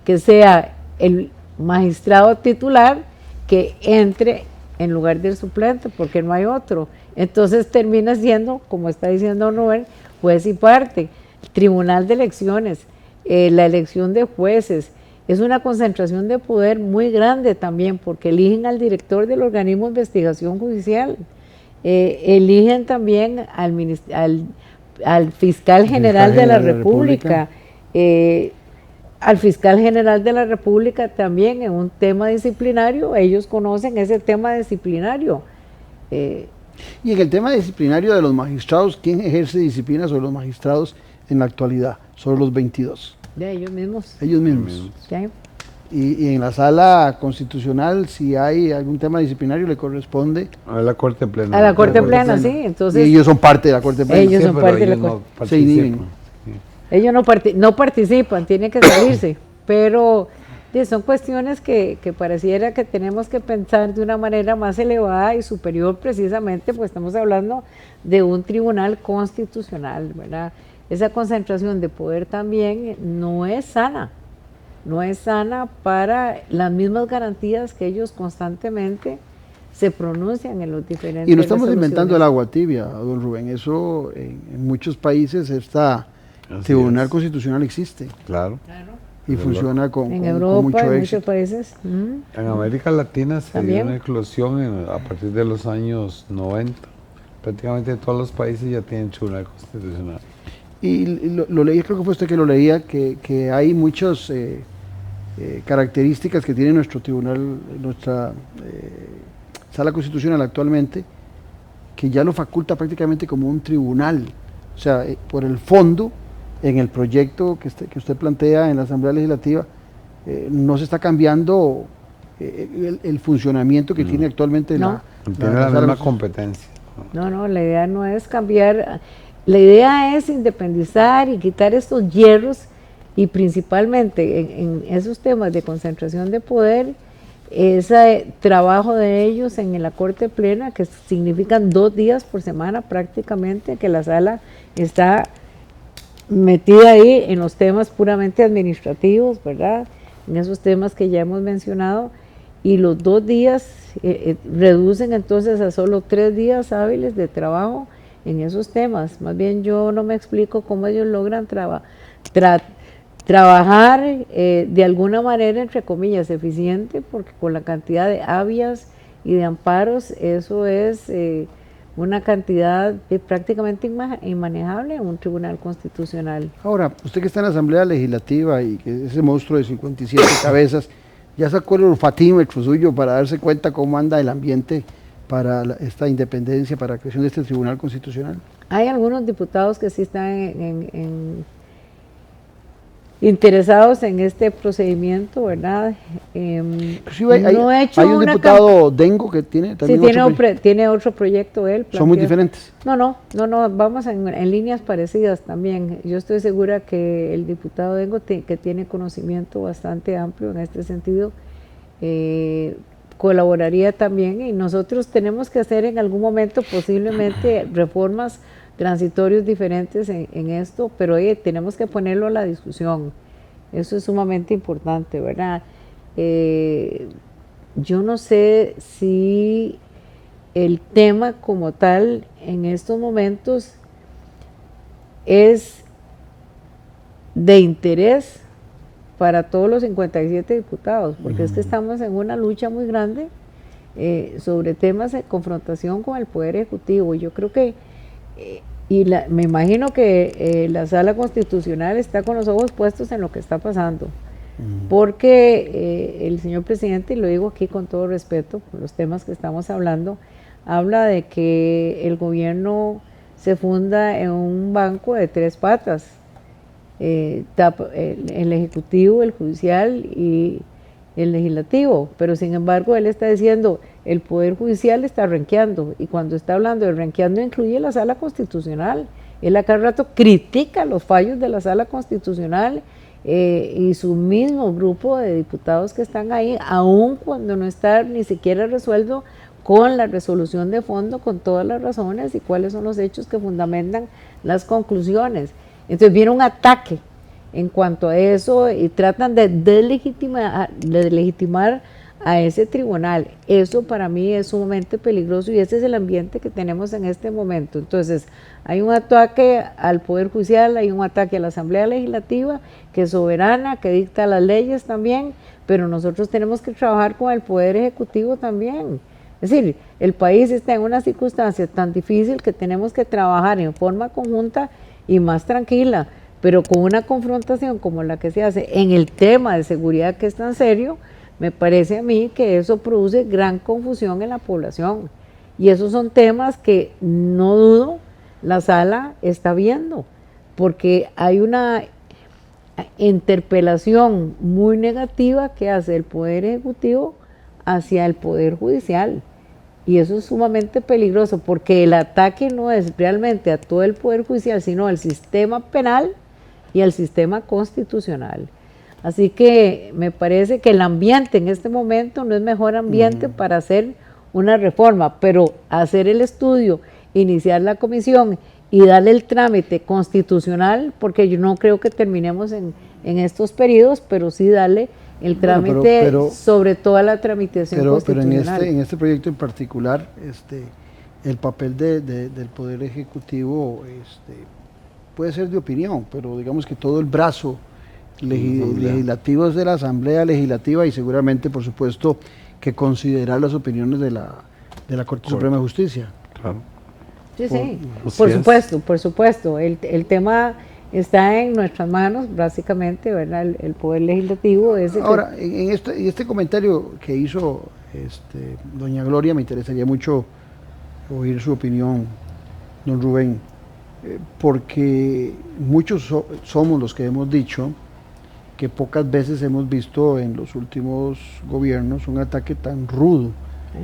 que sea el magistrado titular que entre en lugar del suplente, porque no hay otro. Entonces termina siendo, como está diciendo Nobel, juez y parte. Tribunal de Elecciones, la elección de jueces, es una concentración de poder muy grande también, porque eligen al director del organismo de investigación judicial, eligen también al fiscal general de la República, al fiscal general de la República también en un tema disciplinario, ellos conocen ese tema disciplinario. Y en el tema disciplinario de los magistrados, ¿quién ejerce disciplina sobre los magistrados en la actualidad? Sobre los 22. De ellos mismos. Ellos mismos. ¿Sí? Y en la Sala Constitucional, si hay algún tema disciplinario, le corresponde a la Corte Plena. A la Corte Plena, sí. Entonces, y ellos son parte de la Corte Plena. Ellos son parte de la Corte. Se inhiben. Ellos no participan, tienen que salirse, pero son cuestiones que pareciera que tenemos que pensar de una manera más elevada y superior, precisamente, pues estamos hablando de un tribunal constitucional, ¿verdad? Esa concentración de poder también no es sana para las mismas garantías que ellos constantemente se pronuncian en los diferentes. Y no estamos inventando el agua tibia, don Rubén, eso en muchos países está. El Tribunal Constitucional existe. Claro. Y funciona con Europa, mucho éxito. En muchos países. En América Latina se dio una eclosión a partir de los años 90. Prácticamente todos los países ya tienen Tribunal Constitucional. Y lo leí, creo que fue usted que lo leía, que hay muchas características que tiene nuestro tribunal, nuestra Sala Constitucional actualmente, que ya lo faculta prácticamente como un tribunal. O sea, por el fondo, en el proyecto que usted plantea en la Asamblea Legislativa, no se está cambiando el funcionamiento que tiene actualmente tiene la misma competencia. No, la idea no es cambiar, la idea es independizar y quitar estos hierros, y principalmente en esos temas de concentración de poder, ese trabajo de ellos en la Corte Plena, que significan 2 días por semana prácticamente, que la sala está metida ahí en los temas puramente administrativos, ¿verdad? En esos temas que ya hemos mencionado, y los 2 días reducen entonces a solo 3 días hábiles de trabajo en esos temas. Más bien yo no me explico cómo ellos logran trabajar de alguna manera, entre comillas, eficiente, porque con la cantidad de habeas y de amparos, eso es una cantidad prácticamente inmanejable en un tribunal constitucional. Ahora, usted que está en la Asamblea Legislativa y que ese monstruo de 57 cabezas, ¿ya sacó el olfatímetro suyo para darse cuenta cómo anda el ambiente para esta independencia, para la creación de este Tribunal Constitucional? Hay algunos diputados que sí están interesados en este procedimiento, ¿verdad? Inclusive no he hecho hay un diputado Dengo que tiene también tiene otro proyecto él. ¿Son muy diferentes? No, vamos en líneas parecidas también. Yo estoy segura que el diputado Dengo, que tiene conocimiento bastante amplio en este sentido, colaboraría también, y nosotros tenemos que hacer en algún momento posiblemente reformas transitorios diferentes en esto, pero tenemos que ponerlo a la discusión. Eso es sumamente importante, ¿verdad? Yo no sé si el tema como tal en estos momentos es de interés para todos los 57 diputados, porque es que estamos en una lucha muy grande sobre temas de confrontación con el Poder Ejecutivo. Yo creo que me imagino que la Sala Constitucional está con los ojos puestos en lo que está pasando, porque el señor presidente, y lo digo aquí con todo respeto, por los temas que estamos hablando, habla de que el gobierno se funda en un banco de 3 patas, el Ejecutivo, el Judicial y el Legislativo, pero sin embargo él está diciendo el Poder Judicial está renqueando, y cuando está hablando de renqueando incluye la Sala Constitucional. Él a cada rato critica los fallos de la Sala Constitucional y su mismo grupo de diputados que están ahí, aun cuando no está ni siquiera resuelto con la resolución de fondo, con todas las razones y cuáles son los hechos que fundamentan las conclusiones. Entonces viene un ataque en cuanto a eso y tratan de legitimar a ese tribunal. Eso para mí es sumamente peligroso, y ese es el ambiente que tenemos en este momento. Entonces hay un ataque al Poder Judicial, hay un ataque a la Asamblea Legislativa, que es soberana, que dicta las leyes también, pero nosotros tenemos que trabajar con el Poder Ejecutivo también. Es decir, el país está en una circunstancia tan difícil que tenemos que trabajar en forma conjunta y más tranquila, pero con una confrontación como la que se hace en el tema de seguridad, que es tan serio, me parece a mí que eso produce gran confusión en la población. Y esos son temas que no dudo la sala está viendo, porque hay una interpelación muy negativa que hace el Poder Ejecutivo hacia el Poder Judicial. Y eso es sumamente peligroso, porque el ataque no es realmente a todo el Poder Judicial, sino al sistema penal y al sistema constitucional. Así que me parece que el ambiente en este momento no es mejor ambiente para hacer una reforma, pero hacer el estudio, iniciar la comisión y darle el trámite constitucional, porque yo no creo que terminemos en estos periodos, pero sí darle el trámite, pero sobre toda la tramitación constitucional. Pero en este proyecto en particular, el papel del Poder Ejecutivo puede ser de opinión, pero digamos que todo el brazo legislativo es de la Asamblea Legislativa, y seguramente, por supuesto, que considerar las opiniones de la Corte Suprema de Justicia. Claro. Sí, por supuesto. El tema está en nuestras manos, básicamente, ¿verdad? El Poder Legislativo es el Ahora, en este comentario que hizo doña Gloria, me interesaría mucho oír su opinión, don Rubén, porque muchos somos los que hemos dicho que pocas veces hemos visto en los últimos gobiernos un ataque tan rudo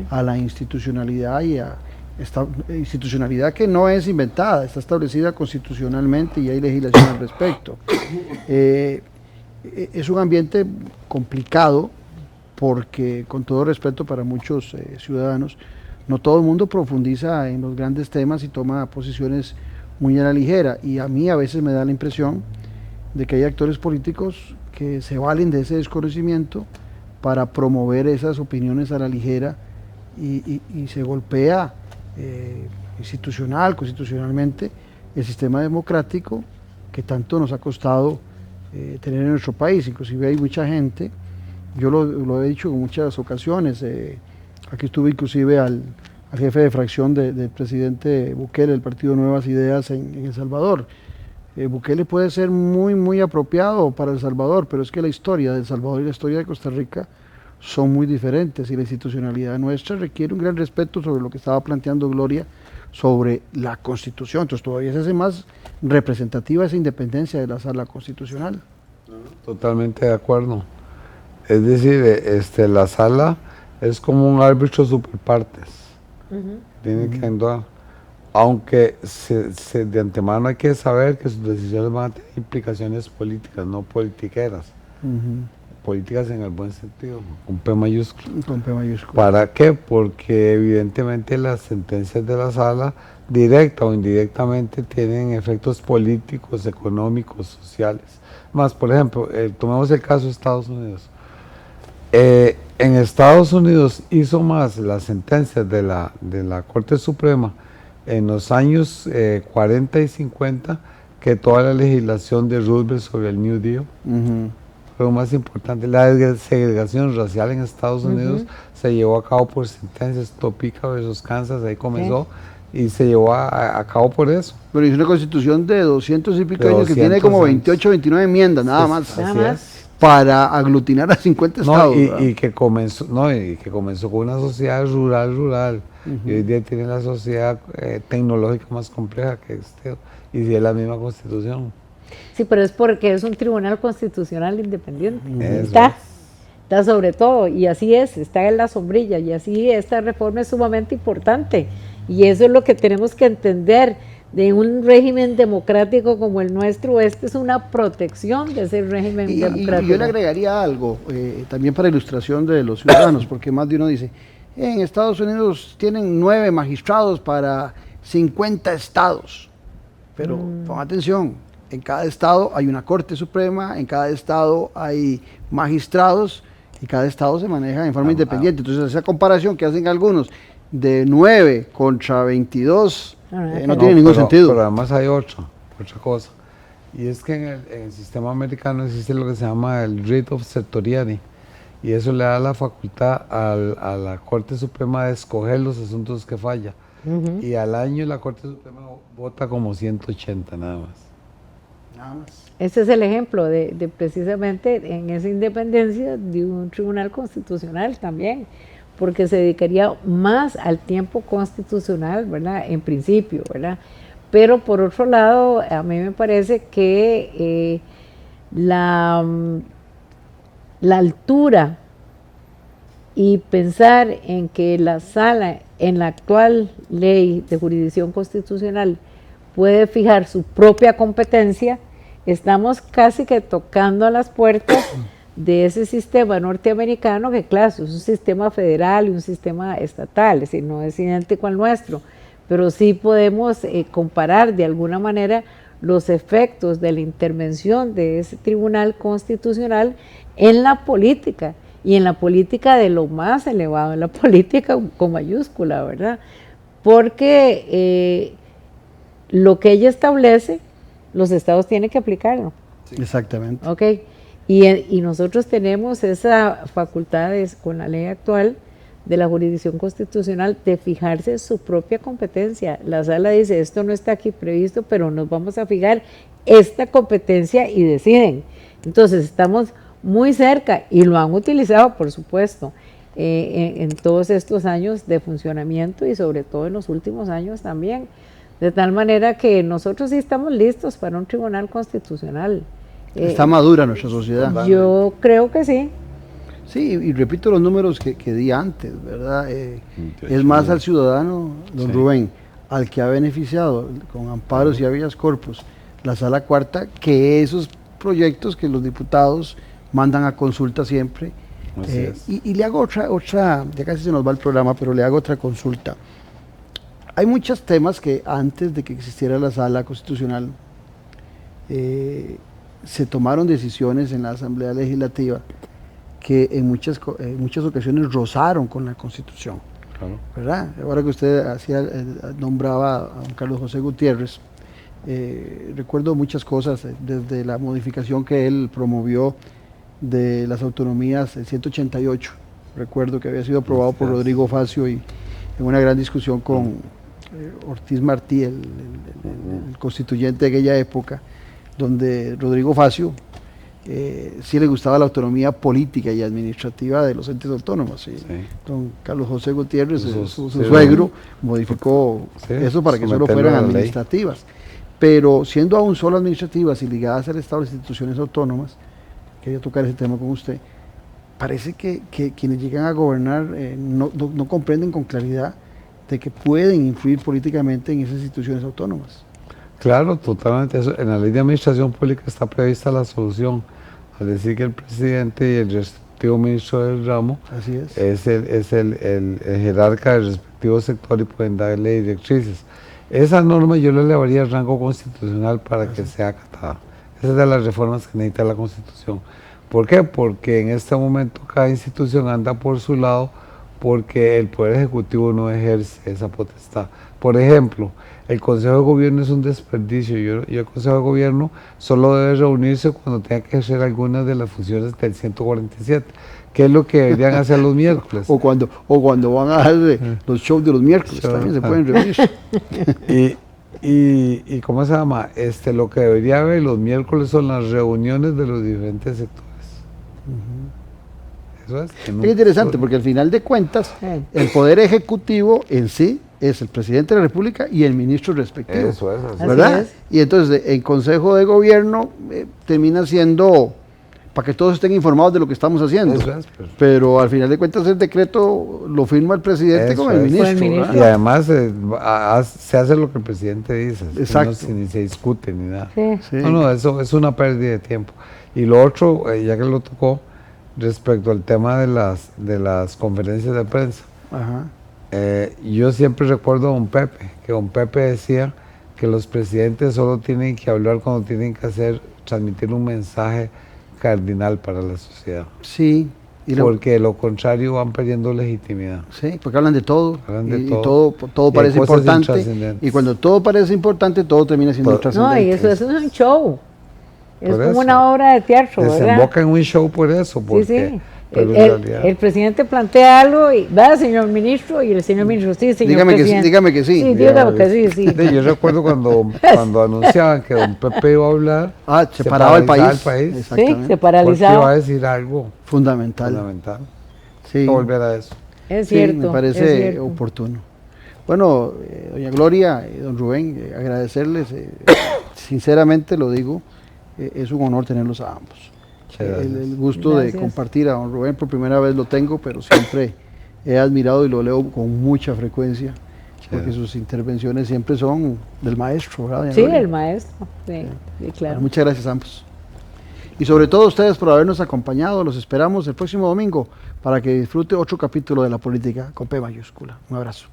a la institucionalidad, y a esta institucionalidad que no es inventada, está establecida constitucionalmente y hay legislación al respecto. Es un ambiente complicado porque, con todo respeto para muchos ciudadanos, no todo el mundo profundiza en los grandes temas y toma posiciones muy a la ligera, y a mí a veces me da la impresión de que hay actores políticos que se valen de ese desconocimiento para promover esas opiniones a la ligera, y se golpea constitucionalmente el sistema democrático que tanto nos ha costado tener en nuestro país. Inclusive hay mucha gente, yo lo he dicho en muchas ocasiones, aquí estuve inclusive al jefe de fracción del presidente Bukele, del Partido Nuevas Ideas en El Salvador. Bukele puede ser muy, muy apropiado para El Salvador, pero es que la historia de El Salvador y la historia de Costa Rica son muy diferentes, y la institucionalidad nuestra requiere un gran respeto sobre lo que estaba planteando Gloria sobre la Constitución. Entonces todavía se hace más representativa esa independencia de la Sala Constitucional. Totalmente de acuerdo. Es decir, la sala es como un árbitro super partes. Tiene que actuar. Aunque de antemano hay que saber que sus decisiones van a tener implicaciones políticas, no politiqueras. Políticas en el buen sentido, con P mayúsculo. Con P mayúsculo. ¿Para qué? Porque evidentemente las sentencias de la sala, directa o indirectamente, tienen efectos políticos, económicos, sociales. Más, por ejemplo, tomemos el caso de Estados Unidos. En Estados Unidos hizo más las sentencias de la Corte Suprema en los años 40 y 50 que toda la legislación de Roosevelt sobre el New Deal. Lo más importante, la segregación racial en Estados Unidos se llevó a cabo por sentencias. Topeka versus Kansas, ahí comenzó, y se llevó a cabo por eso. Pero es una constitución de 200 y pico años que tiene como 28, 29 enmiendas, nada más. Nada más. Para aglutinar a 50 estados. Y que comenzó con una sociedad rural, y hoy día tiene la sociedad tecnológica más compleja que este, y es la misma constitución. Sí, pero es porque es un tribunal constitucional independiente. Eso Está sobre todo, y así es, está en la sombrilla, y así esta reforma es sumamente importante. Y eso es lo que tenemos que entender de un régimen democrático como el nuestro. Esta es una protección de ese régimen democrático. Y yo le agregaría algo, también para ilustración de los ciudadanos, porque más de uno dice, en Estados Unidos tienen 9 magistrados para 50 estados. Pero pon atención, en cada estado hay una Corte Suprema, en cada estado hay magistrados, y cada estado se maneja en forma independiente. Entonces esa comparación que hacen algunos de 9 contra 22 no tiene ningún sentido. Pero además hay otra cosa, y es que en el sistema americano existe lo que se llama el writ of certiorari, y eso le da la facultad a la Corte Suprema de escoger los asuntos que falla, y al año la Corte Suprema vota como 180 nada más. Ese es el ejemplo de precisamente en esa independencia de un tribunal constitucional también, porque se dedicaría más al tiempo constitucional, ¿verdad? En principio, ¿verdad? Pero por otro lado, a mí me parece que la altura y pensar en que la sala en la actual ley de jurisdicción constitucional puede fijar su propia competencia, estamos casi que tocando a las puertas de ese sistema norteamericano, que claro, es un sistema federal y un sistema estatal, es decir, no es idéntico al nuestro, pero sí podemos comparar de alguna manera los efectos de la intervención de ese tribunal constitucional en la política, y en la política de lo más elevado, en la política con mayúscula, ¿verdad? Porque lo que ella establece, los estados tienen que aplicarlo. Sí. Exactamente. Ok. Y nosotros tenemos esa facultad con la ley actual de la jurisdicción constitucional de fijarse su propia competencia. La sala dice, esto no está aquí previsto, pero nos vamos a fijar esta competencia y deciden. Entonces estamos muy cerca, y lo han utilizado, por supuesto, en todos estos años de funcionamiento, y sobre todo en los últimos años también. De tal manera que nosotros sí estamos listos para un tribunal constitucional. Está madura nuestra sociedad. Yo creo que sí. Sí, y repito los números que di antes, ¿verdad? Es más al ciudadano, don Rubén, al que ha beneficiado con amparos y habeas corpus la Sala Cuarta, que esos proyectos que los diputados mandan a consulta siempre. Y le hago otra, ya casi se nos va el programa, pero le hago otra consulta. Hay muchos temas que antes de que existiera la Sala Constitucional se tomaron decisiones en la Asamblea Legislativa que en muchas ocasiones rozaron con la Constitución. Claro. ¿Verdad? Ahora que usted nombraba a don Carlos José Gutiérrez, recuerdo muchas cosas, desde la modificación que él promovió de las autonomías del 188, recuerdo que había sido aprobado por Rodrigo Facio, y en una gran discusión con Ortiz Martí, el constituyente de aquella época, donde Rodrigo Facio sí le gustaba la autonomía política y administrativa de los entes autónomos. Don Carlos José Gutiérrez, su suegro, modificó eso para que solo fueran administrativas. Pero siendo aún solo administrativas y ligadas al Estado, las instituciones autónomas, quería tocar ese tema con usted. Parece que quienes llegan a gobernar no comprenden con claridad de que pueden influir políticamente en esas instituciones autónomas. Claro, totalmente. Eso, en la ley de administración pública está prevista la solución, al decir que el presidente y el respectivo ministro del ramo Así es. es el jerarca del respectivo sector y pueden darle directrices. Esa norma yo le elevaría el rango constitucional para que sea acatada. Esa es de las reformas que necesita la Constitución. ¿Por qué? Porque en este momento cada institución anda por su lado porque el Poder Ejecutivo no ejerce esa potestad. Por ejemplo, el Consejo de Gobierno es un desperdicio. Y el Consejo de Gobierno solo debe reunirse cuando tenga que ejercer algunas de las funciones del 147, que es lo que deberían hacer los miércoles. O cuando van a hacer los shows de los miércoles, también se pueden reunir. Y ¿cómo se llama? Lo que debería haber los miércoles son las reuniones de los diferentes sectores. Eso es. Es interesante porque al final de cuentas el Poder Ejecutivo en sí es el presidente de la República y el ministro respectivo. Eso es, así ¿verdad? es. Y entonces el Consejo de Gobierno termina siendo para que todos estén informados de lo que estamos haciendo. Eso es, pero al final de cuentas el decreto lo firma el presidente eso con el es. ministro. Con el ministro. ¿verdad? Y además se hace lo que el presidente dice. Exacto. Ni se discute ni nada. Sí. Sí. No, eso es una pérdida de tiempo. Y lo otro, ya que lo tocó, respecto al tema de las conferencias de prensa. Ajá. Yo siempre recuerdo a don Pepe, que don Pepe decía que los presidentes solo tienen que hablar cuando tienen que transmitir un mensaje cardinal para la sociedad. Sí. Porque de lo contrario van perdiendo legitimidad. Sí, porque hablan de todo. Hablan de y todo. todo Y parece hay cosas importante. intrascendentes. Y cuando todo parece importante, todo termina siendo Todo. intrascendente. No, y eso es un show. Es Por como eso. una obra de teatro, ¿verdad? Desemboca en un show por eso. Sí, Porque, sí. pero en El realidad, presidente plantea algo y va, señor ministro, y el señor ministro, sí, señor Dígame que sí, presidente. dígame que sí. Sí, dígame que sí, sí. Yo recuerdo cuando anunciaban que don Pepe iba a hablar, Se paraba el país. país. Sí, Exactamente. se Porque paralizaba. iba a decir algo Fundamental. fundamental. Sí. Hay que volver a eso. Es Sí, cierto. me es parece cierto. oportuno. Bueno, doña Gloria, don Rubén, agradecerles, sinceramente lo digo, es un honor tenerlos a ambos. El gusto Gracias. de compartir a don Rubén por primera vez lo tengo, pero siempre he admirado y lo leo con mucha frecuencia, porque sus intervenciones siempre son del maestro, ¿verdad, doña Sí, Gloria? el maestro. Sí, sí, claro. Bueno, muchas gracias a ambos. Y sobre todo a ustedes por habernos acompañado. Los esperamos el próximo domingo para que disfrute otro capítulo de La Política con P mayúscula. Un abrazo.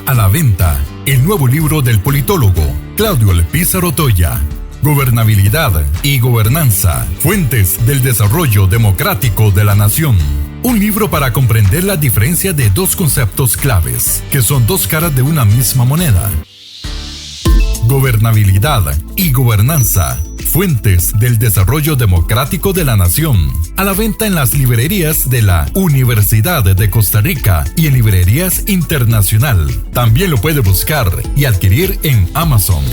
A la venta, el nuevo libro del politólogo Claudio Alpizar Otoya, Gobernabilidad y Gobernanza, Fuentes del Desarrollo Democrático de la Nación. Un libro para comprender la diferencia de dos conceptos claves, que son dos caras de una misma moneda. Gobernabilidad y Gobernanza. Fuentes del Desarrollo Democrático de la Nación. A la venta en las librerías de la Universidad de Costa Rica y en librerías internacional. También lo puede buscar y adquirir en Amazon.